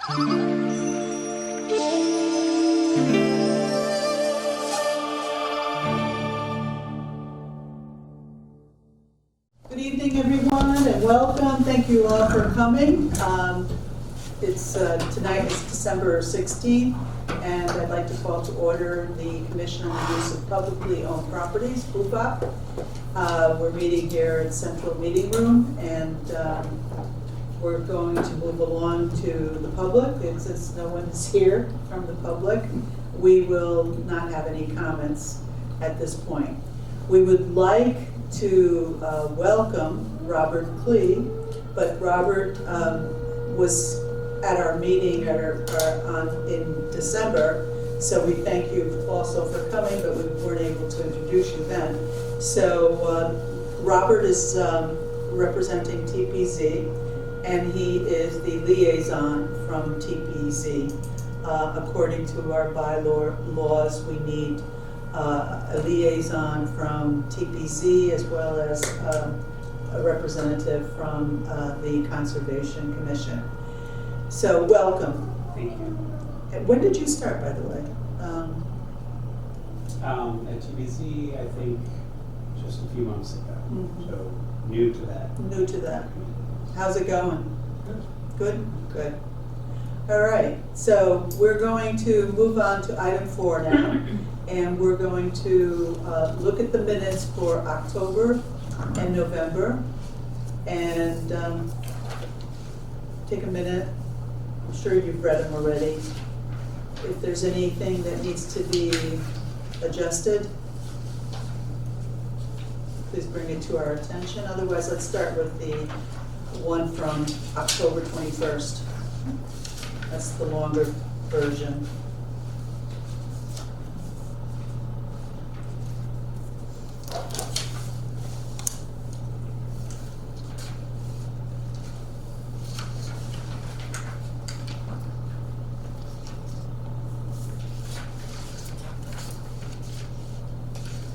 Good evening, everyone, and welcome. Thank you all for coming. Tonight is December 16th, and I'd like to call to order the Commission on the Use of Publicly Owned Properties, Cupop. We're meeting here at Central Meeting Room, and we're going to move along to the public. Since no one is here from the public, we will not have any comments at this point. We would like to welcome Robert Klee, but Robert was at our meeting in December, so we thank you also for coming, but we weren't able to introduce you then. So Robert is representing TPZ, and he is the liaison from TPZ. According to our bylaws, we need a liaison from TPZ as well as a representative from the Conservation Commission. So welcome. Thank you. When did you start, by the way? At TBC, I think just a few months ago, Mhm. so new to that. New to that. How's it going? Good? Good. All right, so we're going to move on to item 4 now, and we're going to look at the minutes for October and November, and take a minute. I'm sure you've read them already. If there's anything that needs to be adjusted, please bring it to our attention. Otherwise, let's start with the one from October 21st. That's the longer version.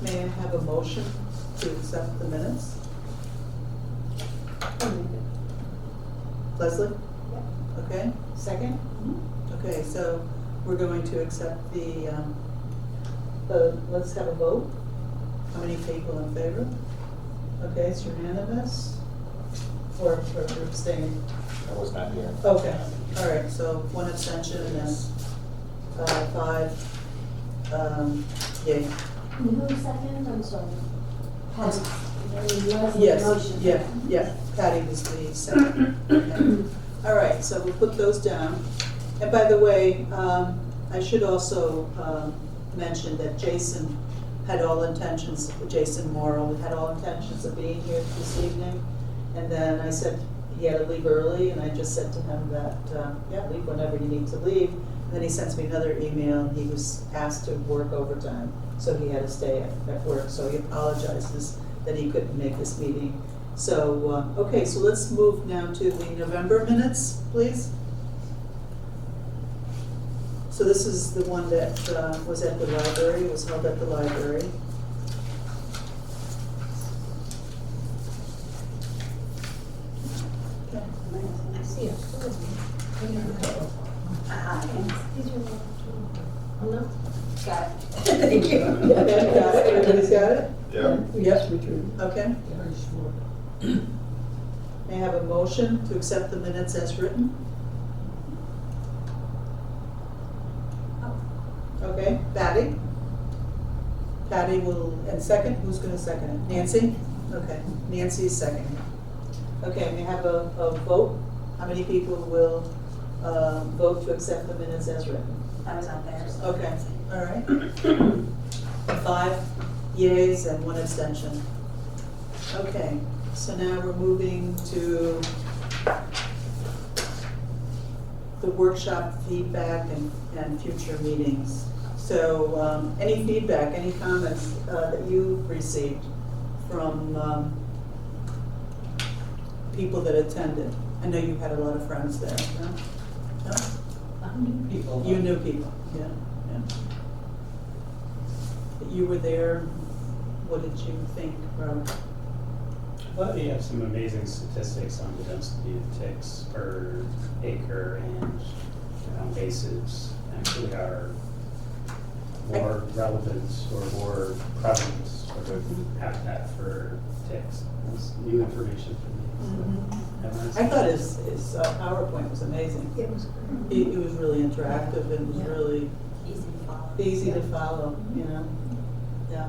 May I have a motion to accept the minutes? Leslie? Okay, second? Okay, so we're going to accept let's have a vote. How many people in favor? Okay, it's unanimous? Or abstaining? I was not here. Okay, all right, so 1 abstention and 5, yay. Who second? I'm sorry. Patty. Yes, Motion. yeah, Patty was the second. Okay. All right, so we'll put those down. And by the way, I should also mention that Jason Morrel had all intentions of being here this evening. And then I said he had to leave early, and I just said to him that, yeah, leave whenever you need to leave. And then he sends me another email, and he was asked to work overtime, so he had to stay at work. So he apologizes that he couldn't make this meeting. So, okay, so let's move now to the November minutes, please. So this is the one that was at the library, was held at the library. Okay. I see it. Oh, no? Got it. Thank you. Okay, got it, everybody's got it? Yeah. Yes, okay. May I have a motion to accept the minutes as written? Okay, Patty? Patty will, and second, who's gonna second it? Nancy? Okay, Nancy is seconding. Okay, may I have a vote? How many people will vote to accept the minutes as written? I was out there. So Okay, all right. 5 yeas and 1 abstention. Okay, so now we're moving to the workshop feedback and future meetings. So any feedback, any comments that you've received from people that attended? I know you had a lot of friends there, no? No? People. You knew people, yeah. You were there, what did you think, Rob? Well, you have some amazing statistics on the density of ticks per acre and town basics actually are more relevant or more prevalent sort of habitat for ticks. That's new information for me. I thought his PowerPoint was amazing. It was great. It was really interactive and was Yeah. really Easy to follow. easy to follow, you know? Yeah.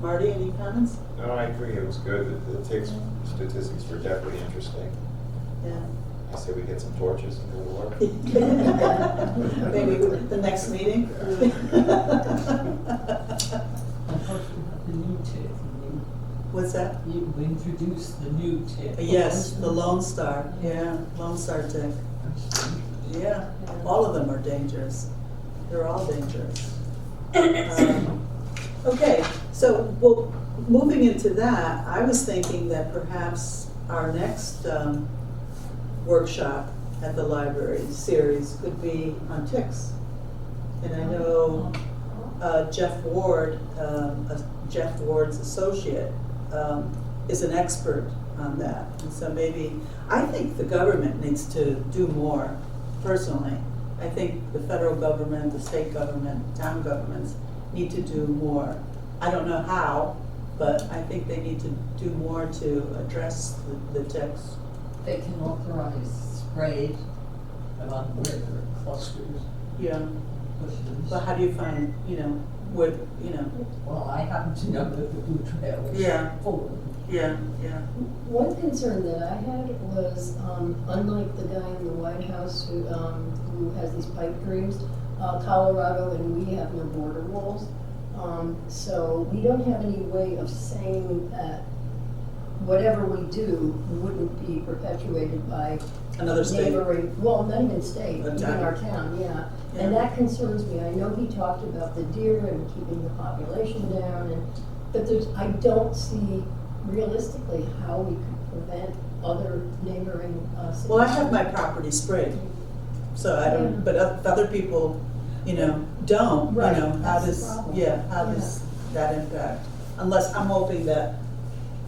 Marty, any comments? No, I agree, it was good. The ticks statistics were definitely interesting. Yeah. I say we get some torches and go to work. Maybe the next meeting? The new tip, What's that? you introduced the new tip. Yes, the Lone Star, yeah, Lone Star tick. Yeah, all of them are dangerous. They're all dangerous. Okay, so, well, moving into that, I was thinking that perhaps our next workshop at the library series could be on ticks. And I know Jeff Ward, Jeff Ward's associate, is an expert on that. And so maybe, I think the government needs to do more, personally. I think the federal government, the state government, town governments need to do more. I don't know how, but I think they need to do more to address the ticks. They can authorize spray along where there are clusters, Yeah, bushes. but how do you find, would, Well, I happen to know that the blue trail is Yeah. full of them. yeah. One concern that I had was, unlike the guy in the White House who has these pipe dreams, Colorado and we have no border walls. So we don't have any way of saying that whatever we do wouldn't be perpetuated by Another state. neighboring, well, not even state, A even town. our town, yeah. Yeah. And that concerns me. I know he talked about the deer and keeping the population down, but I don't see realistically how we could prevent other neighboring cities. Well, I have my property sprayed, so I don't, Yeah. but if other people, don't, Right, how that's the does, problem. how does that impact? Unless I'm hoping that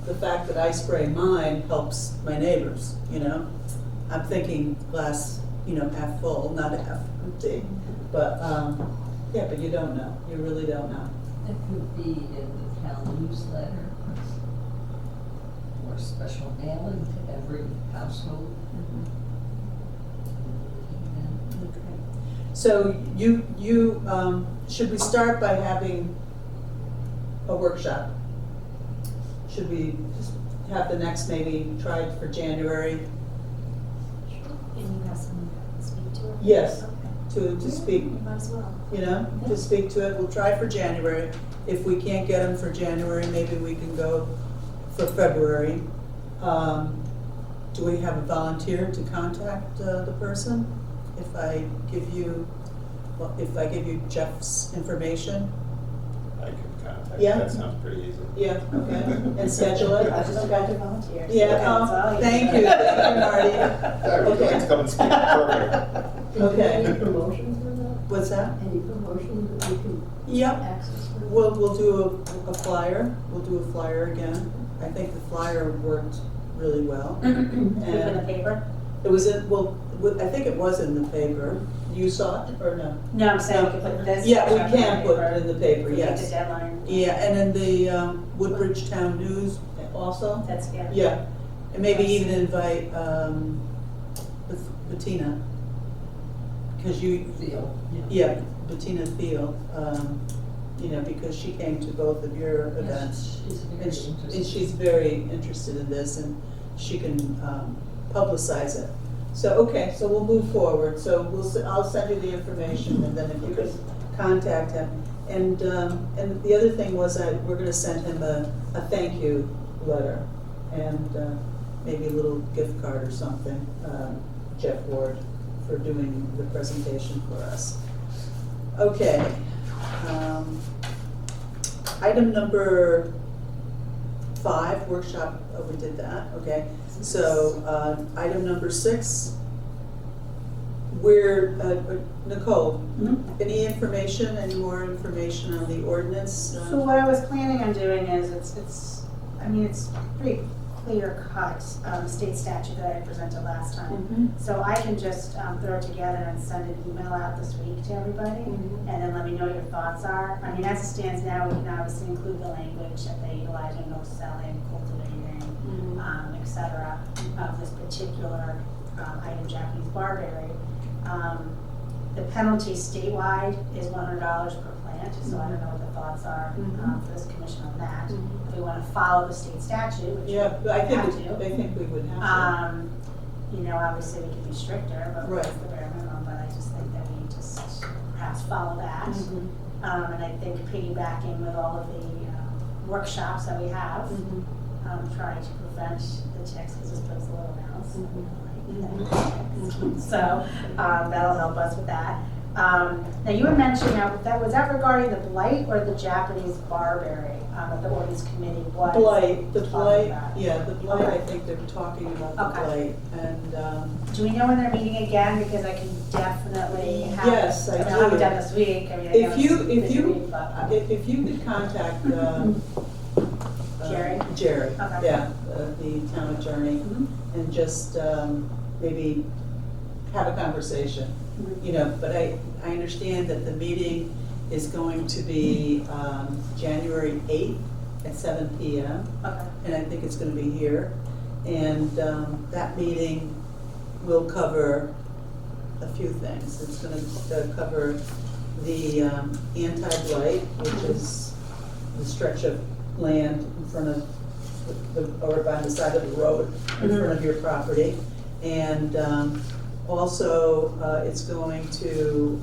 the fact that I spray mine helps my neighbors, I'm thinking glass, half full, not half empty. But, but you don't know, you really don't know. That could be in the town newsletter or special mailing to every household. So should we start by having a workshop? Should we just have the next maybe tried for January? And you have someone to speak to it? Yes, Okay. to speak, You might as well. to speak to it. We'll try for January. If we can't get them for January, maybe we can go for February. Do we have a volunteer to contact the person? If I give you Jeff's information? I could contact, Yeah. that sounds pretty easy. Yeah, okay, and schedule it? I just got to volunteer. so Yeah, that's all you thank do. you, Marty. Yeah, would you like to come and speak? Perfect. Okay. Any promotion for that? What's that? Any promotion that we can Yep, access for? we'll do a flyer, we'll do a flyer again. I think the flyer worked really well. Put it in the And paper? it was I think it was in the paper. You saw it or no? No, I'm saying we could put this. Yeah, we workshop in can the put paper. it in the paper, We get yes. the deadline. Yeah, and in the Woodbridge Town News also? That's, yeah. Yeah, and maybe even invite Bettina. Because Feel, yeah, Bettina Thiel, because she came to both of your events. She's very And interested. she's very interested in this, and she can publicize it. So, okay, so we'll move forward. So I'll send you the information, and then if you could contact him. And the other thing was that we're gonna send him a thank you letter, and maybe a little gift card or something, Jeff Ward, for doing the presentation for us. Okay. Item number 5, workshop, we did that, okay. So, item number 6, Nicole, any more information on the ordinance? So what I was planning on doing is, it's pretty clear-cut state statute that I presented last time. Mhm. So I can just throw it together and send an email out this week to everybody, Mhm. and then let me know what your thoughts are. I mean, as it stands now, we can obviously include the language that they utilize in no selling, cultivating, et cetera, of this particular item, Japanese barberry. The penalty statewide is $100 per plant, so I don't know what the thoughts are for this commission on that. If we want to follow the state statute, which we Yeah, but I have think, to. I think we would have You know, obviously we can be stricter, but what's Right. the bare minimum, but I just think that we just perhaps follow that. to. And I think piggybacking with all of the workshops that we have, trying to prevent the ticks, because this puts a little mouse. So, that'll help us with that. Now you were mentioning, was that regarding the blight or the Japanese barberry, that the ordinance committee was? Blight, the talking blight, about? yeah, the blight, Okay. I think they were talking about the Okay. blight, and, Do we know when they're meeting again? Because I can definitely have. Yes, I know how do. we've done this week. I mean, I if know you, it's if busy you, week, but- if you could contact, Jerry? Jerry, Okay. yeah, the town attorney, Mhm. and just, maybe have a conversation, you know, but I understand that the meeting is going to be, January 8th at 7 PM, Okay. and I think it's gonna be here. And, that meeting will cover a few things. It's gonna cover the, anti-blight, which is the stretch of land in front of, or by the side of the road in front of your property. And, also, it's going to,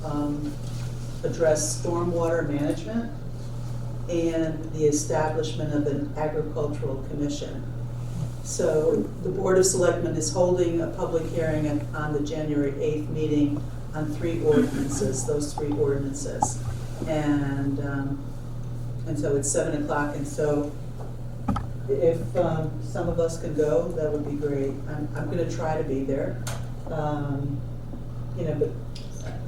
address stormwater management and the establishment of an agricultural commission. So the Board of Selectmen is holding a public hearing on the January 8th meeting on 3 ordinances, those 3 ordinances. And so it's 7 o'clock, and so if some of us can go, that would be great. I'm gonna try to be there. You know, but,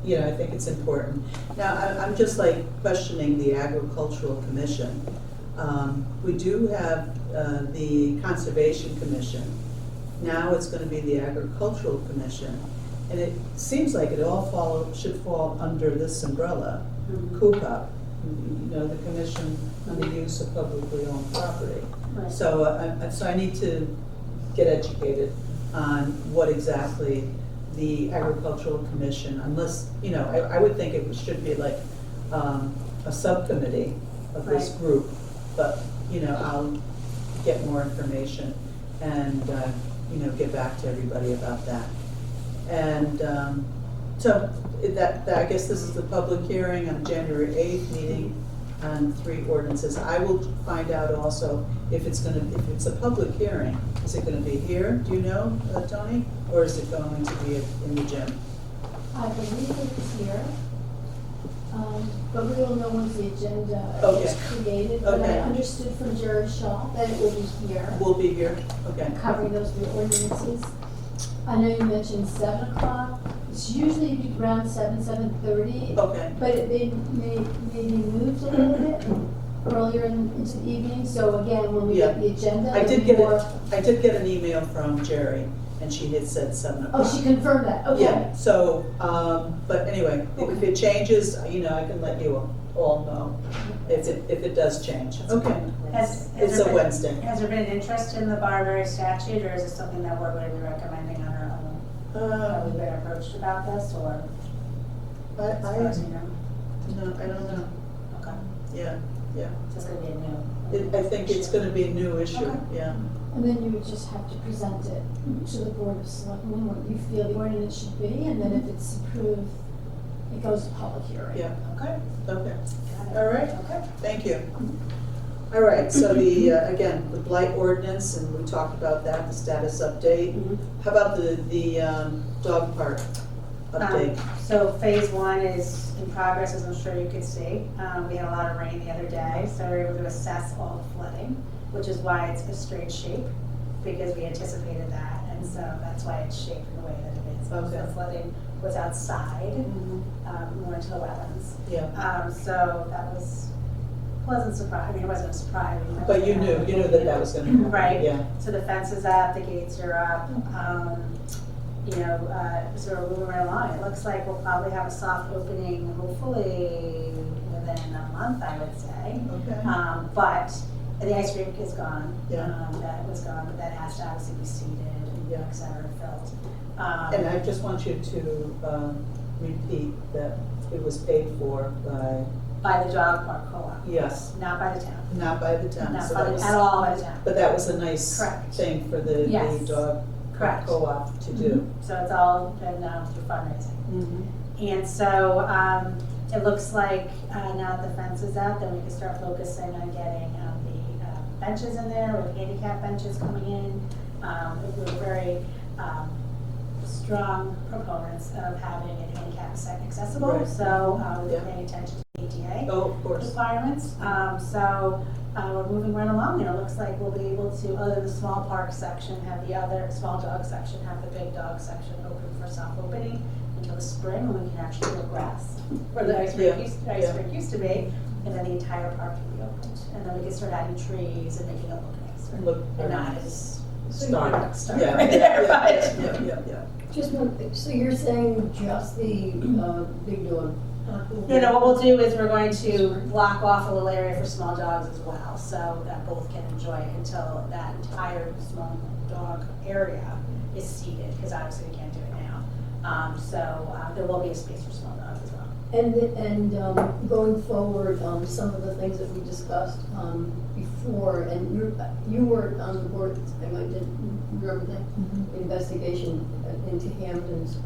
you know, I think it's important. Now, I'm just like questioning the Agricultural Commission. We do have the Conservation Commission. Now it's gonna be the Agricultural Commission. And it seems like it all should fall under this umbrella, Cupop, you know, the Commission on the Use of Publicly Owned Property. Right. So I need to get educated on what exactly the Agricultural Commission, unless, you know, I would think it should be like a subcommittee of this Right. group, but, you know, I'll get more information and, you know, get back to everybody about that. And so I guess this is the public hearing on January 8th, meeting on 3 ordinances. I will find out also if it's a public hearing, is it gonna be here, do you know, Tony? Or is it going to be in the gym? I believe it is here. But we will know once the agenda Okay. is created. But I Okay. understood from Jerry Shaw that it will be here, We'll be here, okay. covering those 3 ordinances. I know you mentioned 7 o'clock. It's usually around 7:30. Okay, But it may be moved a little bit earlier into the evening. So again, when we get the agenda. I did it'll get be more- I did get an email from Jerry, and she had said 7 o'clock. Oh, she confirmed that, okay. Yeah, so, but anyway, if it changes, you know, I can let you all know if it does change. Okay, Has it's there a been- Wednesday. Has there been interest in the barberry statute, or is it something that we're going to be recommending on our own? Have we been approached about this, or as far as you know? No, I don't know, Okay, yeah, so it's gonna be a new. I think it's gonna be a new issue, Okay. yeah. And then you would just have to present it to the Board of Selectmen, what you feel the ordinance should be, and then if it's approved, it goes to public hearing. Yeah, Okay, okay, got it. all right, Okay. thank you. All right, so the, again, the blight ordinance, and we talked about that, the status update. How about the dog park update? So phase 1 is in progress, as I'm sure you could see. We had a lot of rain the other day, so we were able to assess all the flooding, which is why it's a straight shape, because we anticipated that, and so that's why it's shaped in the way that it is. Most of Okay. the flooding was outside, more into the wetlands. Yeah, So that was Wasn't surprised, I mean, it wasn't a surprise. I mean, that But was you gonna knew happen. that was gonna happen, Right. yeah. So the fence is up, the gates are up, so we're moving right along. It looks like we'll probably have a soft opening, hopefully within a month, I would say. Okay. But the ice rink is gone. Yeah. That was gone, but that has to obviously be seeded and Yeah. et cetera, filled. And I just want you to repeat that it was paid for By the dog park co-op, yes, not by the town. not by the town. Not So by that the, was- at all by the town. But that was a nice Correct. thing for the Yes. dog Correct. co-op to do. So it's all been through fundraising. Mm-hmm. And so it looks like now that the fence is out, then we can start focusing on getting the benches in there, with handicap benches coming in. We're very strong proponents of having it handicap accessible, Right. so we're Yeah. paying attention to ADA Oh, of course. requirements. So we're moving right along, and it looks like we'll be able to, other than the small park section, have the other small dog section, have the big dog section open for soft opening until the spring, when we can actually go grass, where the ice rink used to be, and then the entire park can be opened. And then we can start adding trees and making it look nicer. Look And very not nice. as Stark. stark Yeah, right yeah, there, yeah, but. yeah. Just one thing, so you're saying just the big dog? No, what we'll do is we're going to block off a little area for small dogs as well, so that both can enjoy it until that entire small dog area is seated, because obviously we can't do it now. So there will be a space for small dogs as well. And going forward, some of the things that we discussed before, and you were on the board, and I did, remember that investigation into Hamptons,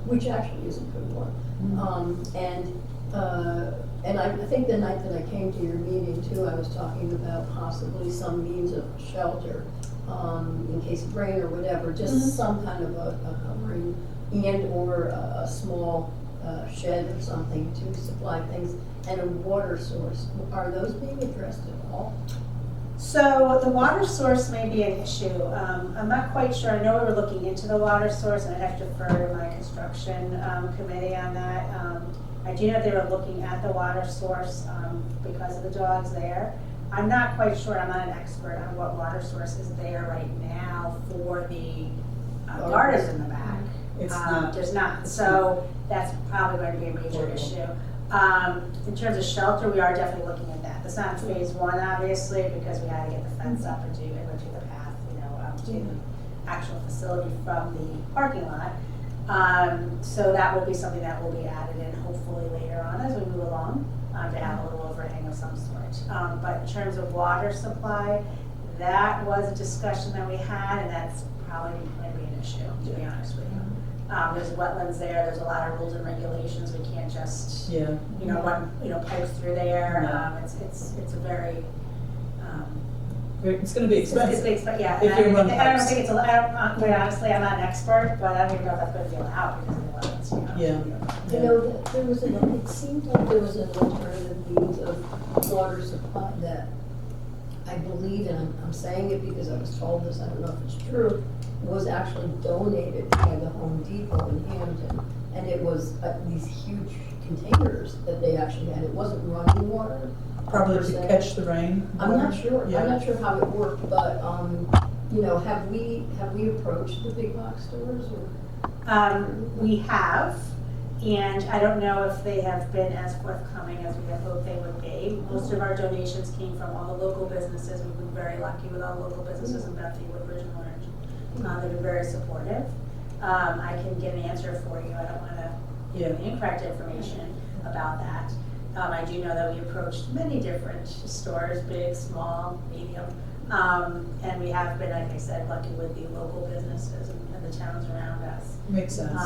which actually is a good one. And I think the night that I came to your meeting too, I was talking about possibly some means of shelter in case of rain or whatever, just some kind of a covering and or a small shed or something to supply things, and a water source. Are those being addressed at all? So the water source may be an issue. I'm not quite sure. I know we were looking into the water source, and I'd have to defer to my construction committee on that. I do know they were looking at the water source because of the dogs there. I'm not quite sure. I'm not an expert on what water source is there right now for the gardens in the back. It's not. There's not. So that's probably going to be a major issue. In terms of shelter, we are definitely looking at that. That's not phase one, obviously, because we had to get the fence up and do the path, to the actual facility from the parking lot. So that will be something that will be added in hopefully later on as we move along, to have a little overhang of some sort. But in terms of water supply, that was a discussion that we had, and that's probably going to be an issue, to be honest with you. There's wetlands there, there's a lot of rules and regulations, we can't just, run, pipes through there. No. It's a very, It's gonna be expensive. It's big, yeah. If And you run I don't pipes. think it's, quite honestly, I'm not an expert, but I don't even know if that's going to be allowed because of the wetlands, to be honest Yeah. with you. I know that there was it seemed like there was an alternative means of water supply that I believe, and I'm saying it because I was told this, I don't know if it's true, was actually donated by the Home Depot in Hampton. And it was these huge containers that they actually had. It wasn't running water. Probably per to se. catch the rain. I'm not sure. Yeah. I'm not sure how it worked, but have we approached the big box stores or? We have, and I don't know if they have been as forthcoming as we had hoped they would be. Most of our donations came from all the local businesses. We've been very lucky with all the local businesses in Bethany, Woodbridge, and Orange. They've been very supportive. I can get an answer for you. I don't want to give you incorrect information about that. I do know that we approached many different stores, big, small, medium, and we have been, like I said, lucky with the local businesses and the towns around us. Makes sense.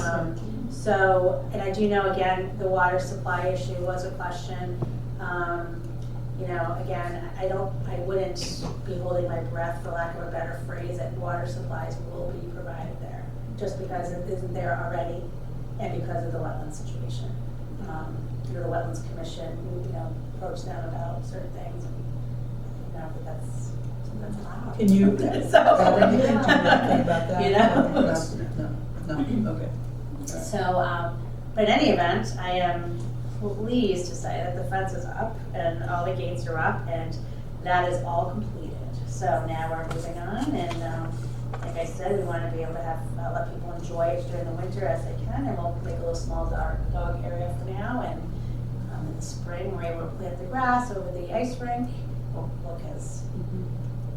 So, and I do know, again, the water supply issue was a question. Again, I wouldn't be holding my breath, for lack of a better phrase, that water supplies will be provided there, just because it isn't there already, and because of the wetland situation. The Wetlands Commission, approached them about certain things, and but that's allowed. Can you add anything to anything about that? You No, okay. So, but in any event, I am pleased to say that the fence is up and all the gates are up, and that is all completed. So now we're moving on, and like I said, we want to be able to have, let people enjoy it during the winter as they can, and we'll make a little small dog area for now, and in the spring, we're able to plant the grass over the ice rink. Won't look as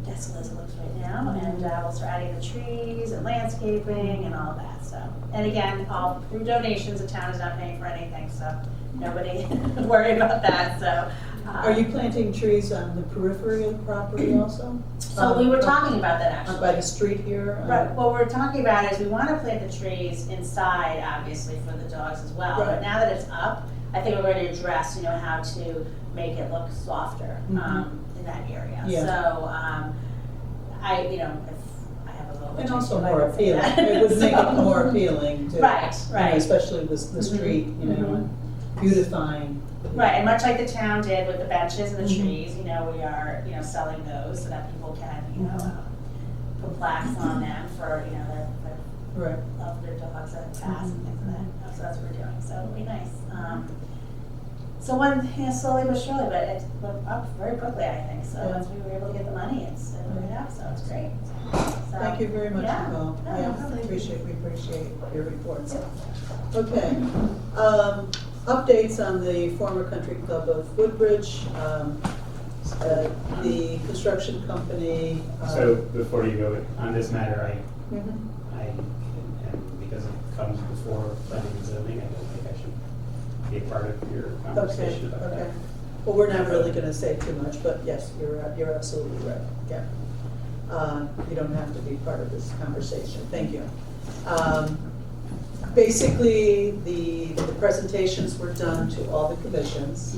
desolate as it looks right now, and we'll start adding the trees and landscaping and all of that, so. And again, all through donations, the town is not paying for anything, so nobody worry about that, so. Are you planting trees on the periphery of the property also? So we were talking about that actually. By the street here? Right, what we're talking about is we want to plant the trees inside, obviously, for the dogs as well. Right. But now that it's up, I think we're going to address, how to make it look softer in that area. Yeah. So, if I have a little. And also attention, I more would say appealing, that. it would make it more appealing to, Right, especially the street, and beautifying. Right, and much like the town did with the benches and the Mhm. trees, we are, selling those so that people can, put plaques on them for, their Right. love for their dogs that pass and things like that. So that's what we're doing, so it'll be nice. So slowly but surely, but it went up very quickly, I think. So Yeah. once we were able to get the money, it went up, so it's great. So, Thank you very much, yeah. Nicole. No, Yeah, no problem. we appreciate your reports. Okay. Updates on the former Country Club of Woodbridge, the construction company. So before you go on this matter, Mhm. and because it comes before planning and zoning, I don't think I should be a part of your conversation about Okay. that. Well, we're not really gonna say too much, but yes, you're absolutely right, yeah. You don't have to be part of this conversation, thank you. Basically, the presentations were done to all the commissions,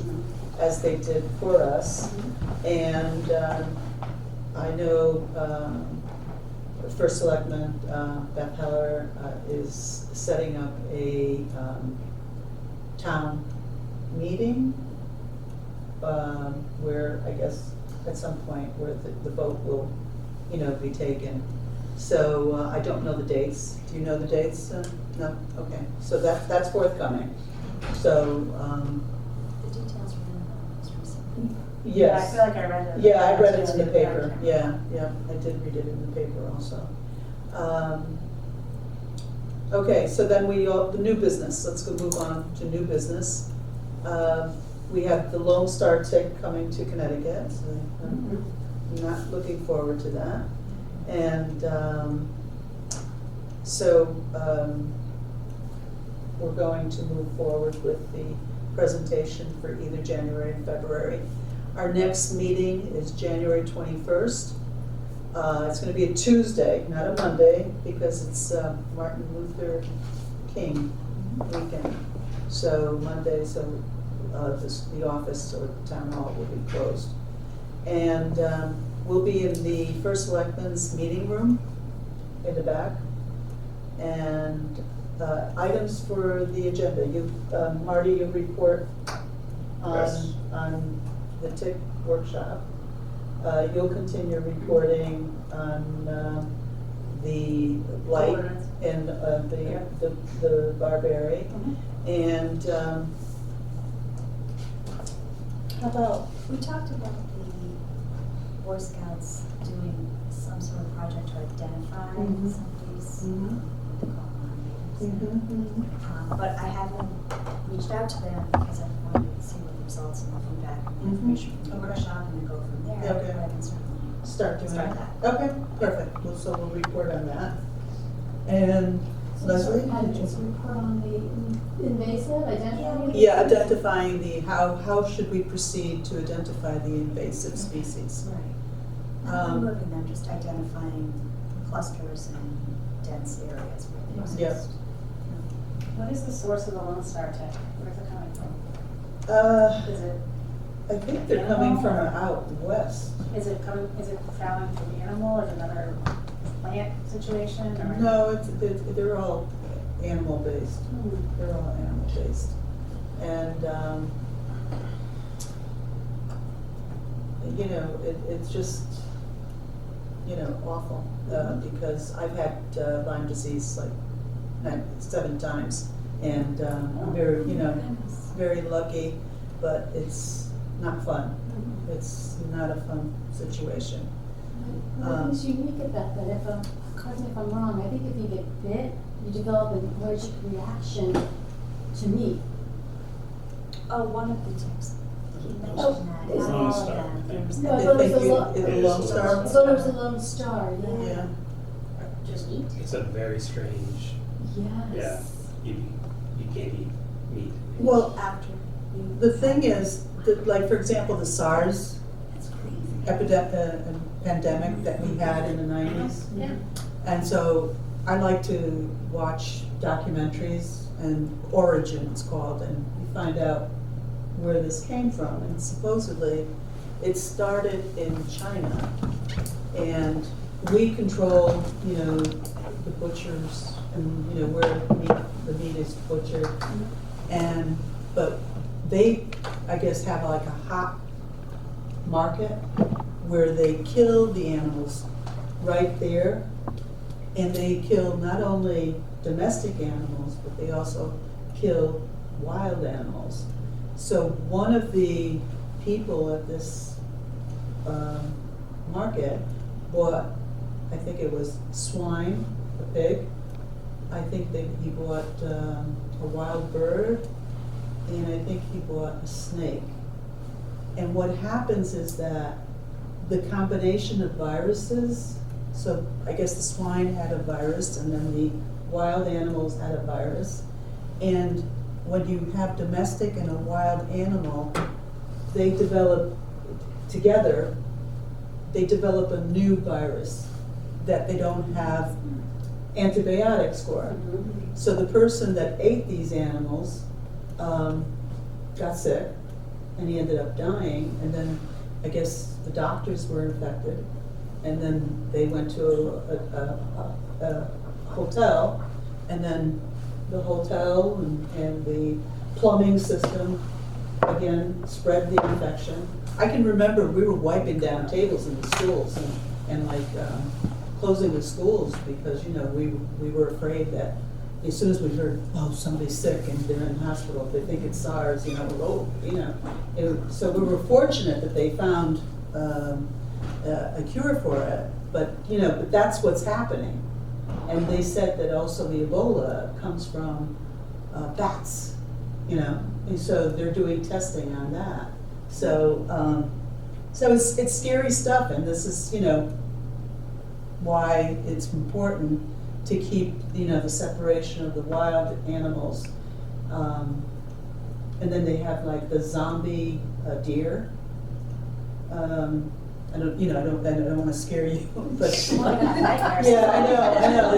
as they did for us. And I know First Selectman Beth Heller is setting up a town meeting where I guess at some point where the vote will, be taken. So I don't know the dates. Do you know the dates? No? Okay. So that's forthcoming. So, The details were in the most recent. Yeah, I yes. feel like I read it. Yeah, I read it in the paper. Yeah, I did read it in the paper also. Okay, so then the new business. Let's go move on to new business. We have the Lone Star tick coming to Connecticut. So I'm not looking forward to that. And so we're going to move forward with the presentation for either January and February. Our next meeting is January 21st. It's going to be a Tuesday, not a Monday, because it's Martin Luther King weekend. So Monday, the office or the town hall will be closed. And we'll be in the First Selectmen's meeting room in the back. And items for the agenda. Marty, you report Yes. on the TIC workshop. You'll continue reporting on the blight Ordinance. and Yeah. the barberry. And how about, We talked about the Boy Scouts doing some sort of project to identify Mhm. some of these, Mhm. what they call non-natives. But I haven't reached out to them because I wanted to see what the results and the feedback and the information from the Okay. workshop and then go from there. Okay. But I can certainly start doing start that? that. Okay, perfect. Well, so we'll report on that. And Leslie? Just report on the invasive, identifying. Yeah, identifying how should we proceed to identify the invasive species? Right. Um, Other than them just identifying clusters and dense areas where they Yeah. exist. What is the source of the Lone Star tick? Where's it coming from? Is it I think they're coming from out west. Is it traveling from animal, is it another plant situation, or? No, they're all animal based. Hmm. They're all animal based. And, it's just, awful, because I've had Lyme disease like 7 times. And I'm very, very lucky, but it's not fun. It's not a fun situation. What's unique about that, correct me if I'm wrong, I think if you get bit, you develop an allergic reaction to meat. Oh, one of the tips. He Oh. mentioned that, Lone not all Star, of I them. think. No, I thought it was a Lone Star? I thought it was a Lone Star, yeah. Yeah. Just eat. It's a very strange, Yes. yeah, you can't eat meat. Well, After you. the thing is, that, like, for example, the SARS That's crazy. pandemic that we had in the 90s. Yeah. And so I like to watch documentaries, and Origin it's called, and you find out where this came from. And supposedly it started in China, and we control, the butchers and, where the meat is butchered. But they, I guess, have like a hot market where they kill the animals right there. And they kill not only domestic animals, but they also kill wild animals. So one of the people at this market bought, I think it was swine, a pig. I think that he bought a wild bird, and I think he bought a snake. And what happens is that the combination of viruses, so I guess the swine had a virus, and then the wild animals had a virus. And when you have domestic and a wild animal, they develop together, they develop a new virus that they don't have antibiotics for. So the person that ate these animals got sick, and he ended up dying, and then I guess the doctors were infected, and then they went to a hotel, and then the hotel and the plumbing system again spread the infection. I can remember we were wiping down tables in the schools and closing the schools because we were afraid that as soon as we heard, oh, somebody's sick and they're in the hospital, they think it's SARS, So we were fortunate that they found a cure for it, but that's what's happening. And they said that also the Ebola comes from bats, and so they're doing testing on that. So it's scary stuff, and this is, why it's important to keep, the separation of the wild animals. And then they have like the zombie deer. I don't want to scare you, but yeah, I know.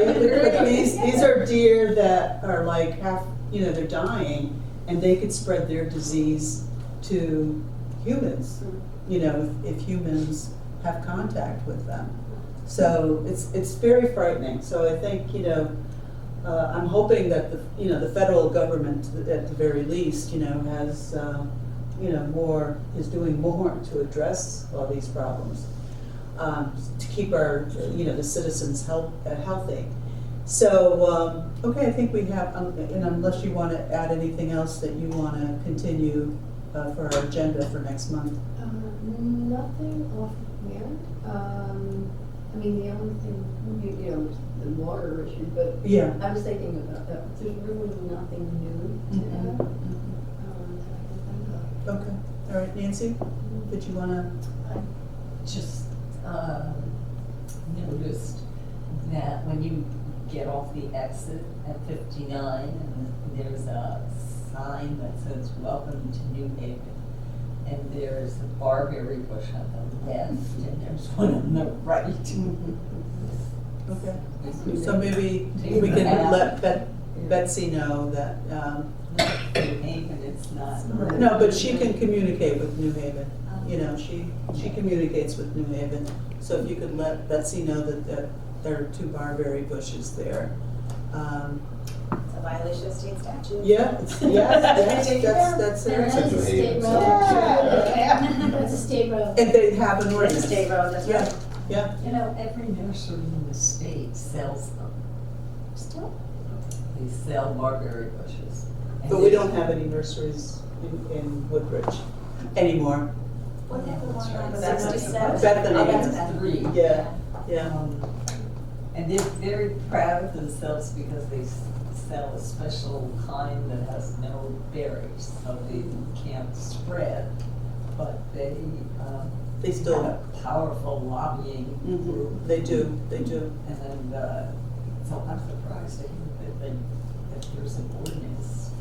These are deer that are like half, they're dying, and they could spread their disease to humans, if humans have contact with them. So it's very frightening. So I think, I'm hoping that the federal government, at the very least, has is doing more to address all these problems, to keep our the citizens healthy. So okay, I think we have, and unless you want to add anything else that you want to continue for our agenda for next month. Nothing offhand. The only thing, the water issue, but Yeah. I was thinking about that. There's really nothing new to add that I can think of. Okay, all right, Nancy, did you want to? I just noticed that when you get off the exit at 59, and there's a sign that says "Welcome to New Haven," and there's a barberry bush on the left, and there's one on the right. Okay, so maybe we can let Betsy know that, New Haven, it's not. no, but she can communicate with New Haven. She communicates with New Haven. So if you could let Betsy know that there are 2 barberry bushes there. It's a violation of state statute. Yeah, that's it. That's a state road. Yeah. That's a state road. And they have an It's a ordinance. state road, that's Yeah, right. yeah. Every nursery in the state sells them. Still? they sell barberry bushes. And But we they- don't have any nurseries in Woodbridge anymore. What Yeah, the that's one right. on That's 67? Bethany. Oh, that's It's Bethany. three. Yeah, yeah. And they're very proud of themselves because they sell a special kind that has no berries, so they can't spread. But they They still- have a powerful lobbying group. They do, they do. And so I'm surprised that there's an ordinance.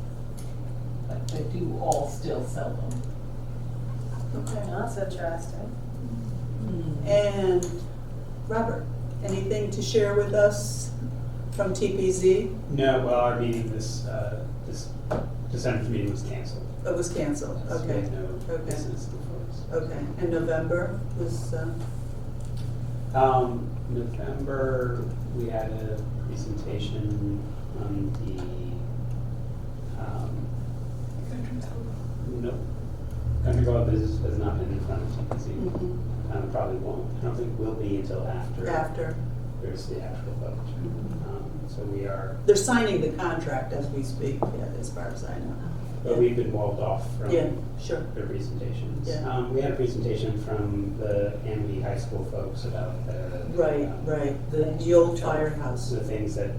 But they do all still sell them. Okay. That's interesting. And Robert, anything to share with us from TPZ? No, well, our meeting this December's meeting was canceled. It was canceled, So we okay, had no Okay. business before us. okay. And November was, November, we had a presentation on the, no, Country Club has not been in front of TPC. Probably won't, I don't think will be until after there's the actual vote. So we are, they're signing the contract as we speak, yeah, as far as I know. but we've been walled off from Yeah, sure. their presentations. Yeah. We had a presentation from the Amity High School folks about the. Right, right, the old firehouse. The things that,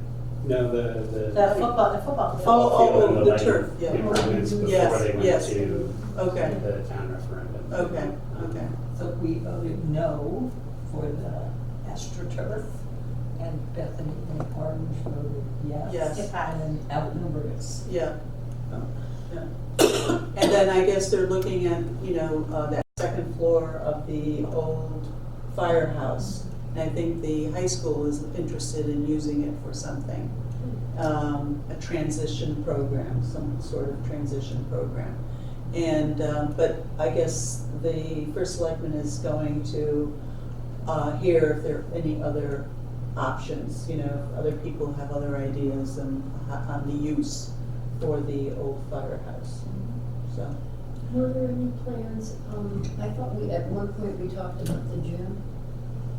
no, the. The football field. Oh, field and the lighting turf, yeah. Improvements before Yes, they went yes. to Okay, the town referendum. okay, okay. So we voted no for the AstroTurf, and Bethany and Orange voted yes. Yes. And outnumbered us. Yeah, yeah. And then I guess they're looking at, that second floor of the old firehouse. And I think the high school is interested in using it for something, a transition program, some sort of transition program. And, but I guess the first selectman is going to hear if there are any other options, if other people have other ideas on the use for the old firehouse, so. Were there any plans, I thought at one point we talked about the gym,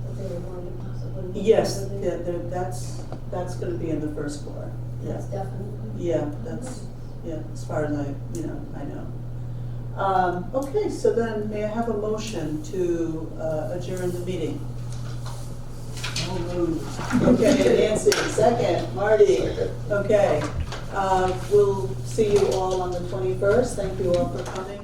that they were going to possibly. move Yes, over yeah, there. that's gonna be in the first floor, That's definitely. yeah, as far as I know. Okay, so then may I have a motion to adjourn the meeting? Okay, Nancy, second, Marty. Second. Okay, we'll see you all on the 21st. Thank you all for coming.